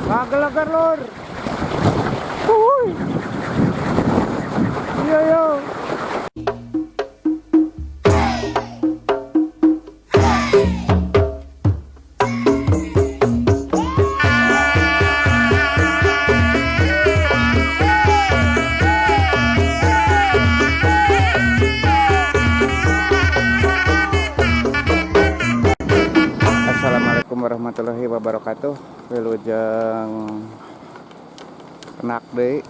Kagelagar lur. Wuih. Iya yo. Assalamualaikum warahmatullahi wabarakatuh. Wilujeng enak deui.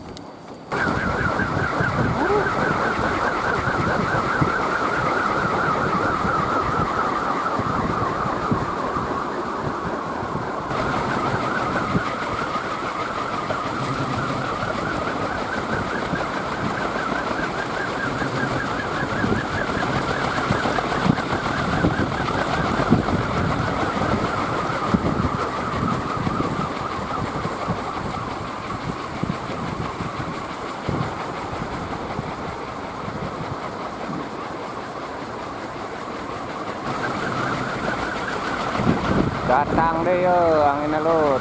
Datang deh yo anginnya lur.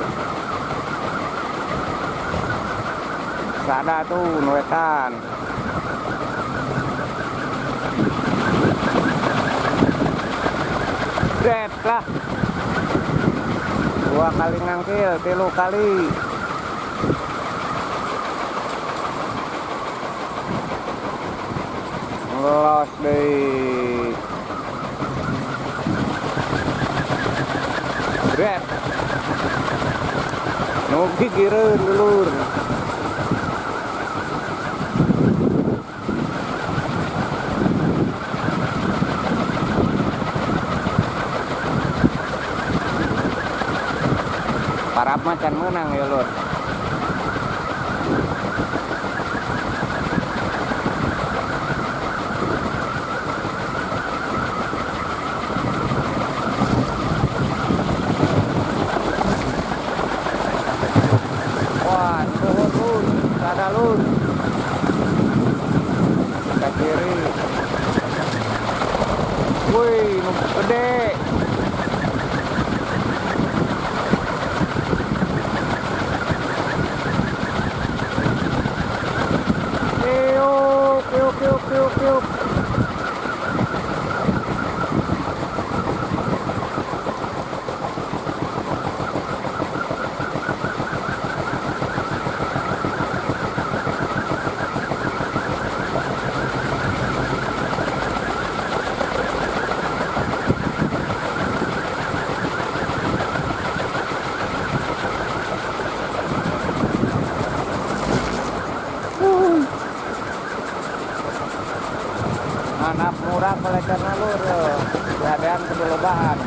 Sada tuh nuetan. Set lah. 2 kali ngangkil, 3 kali. Ngelos deh. Red. Nugi gireun lulur. Parap macan menang ya lur. Wah, turun lur, ada lur. Ke kiri. Wih, nu gede. Piuk. Anak murah pelecarnya lur. Keadaan kebelobahan.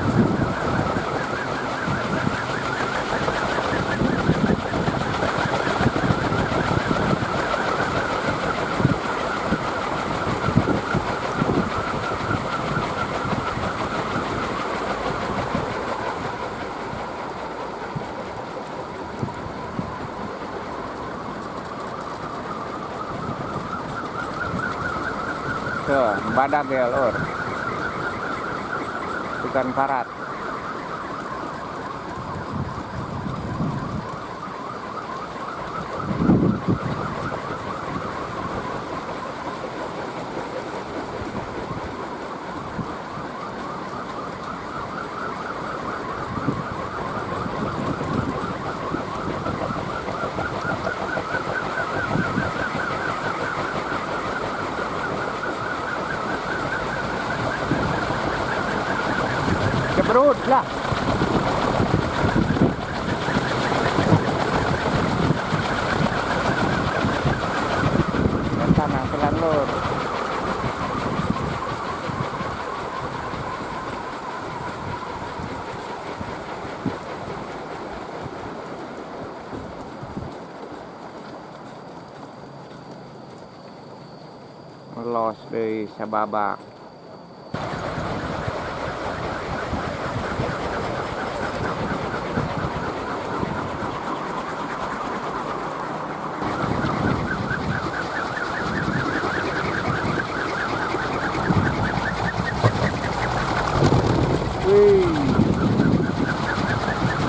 Tuh, badak ya lur. Ikan karat. Perut lah. Dan tanah pelan lur. Los dari sababak. Wih,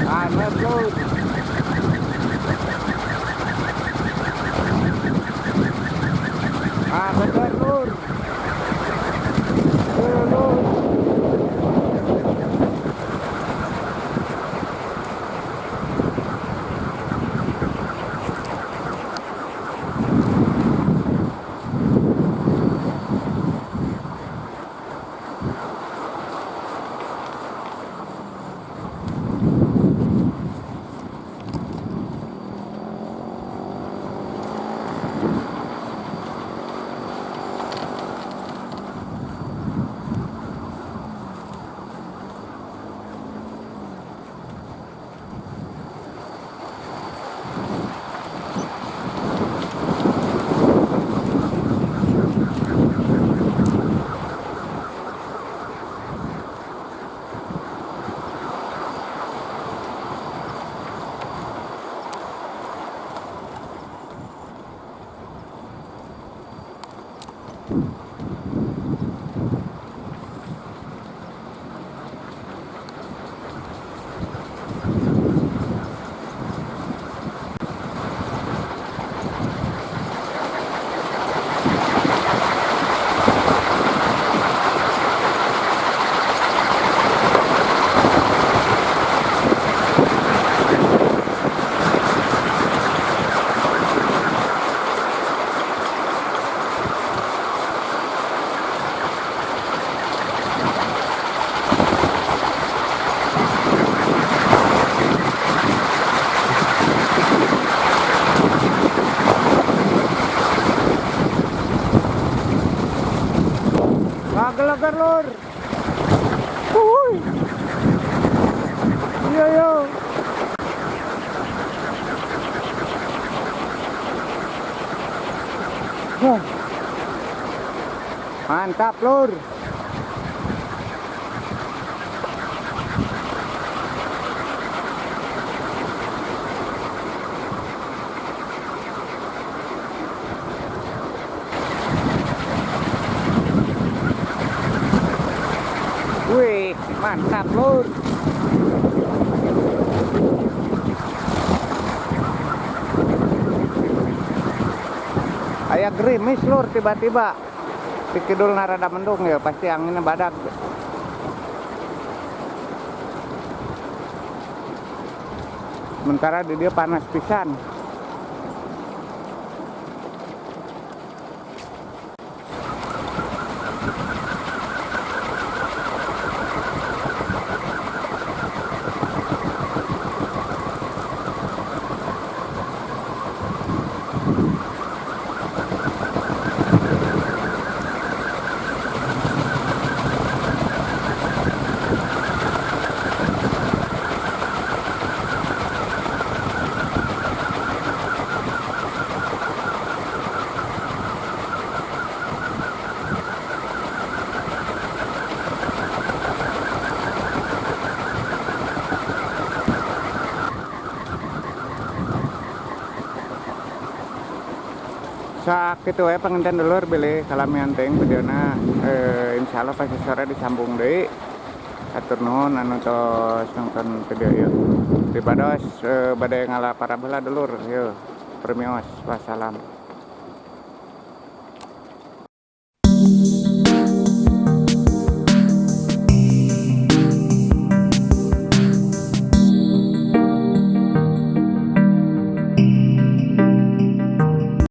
aneh lur. Lager lur. Wuih. Iya yo. Wah. Mantap lur. Wih, mantap lur. Aya gerimis lur tiba-tiba. Di kidul narada mendung ya, pasti anginnya badak. Sementara di dia panas pisan. Sak gitu ya penginten dulur beli kalamian teng videona insyaallah pasti sore disambung deui. Atur nuhun anu tos nonton video ieu. Dibados bade ngalaparabheula dulur yeuh. Permios wassalam.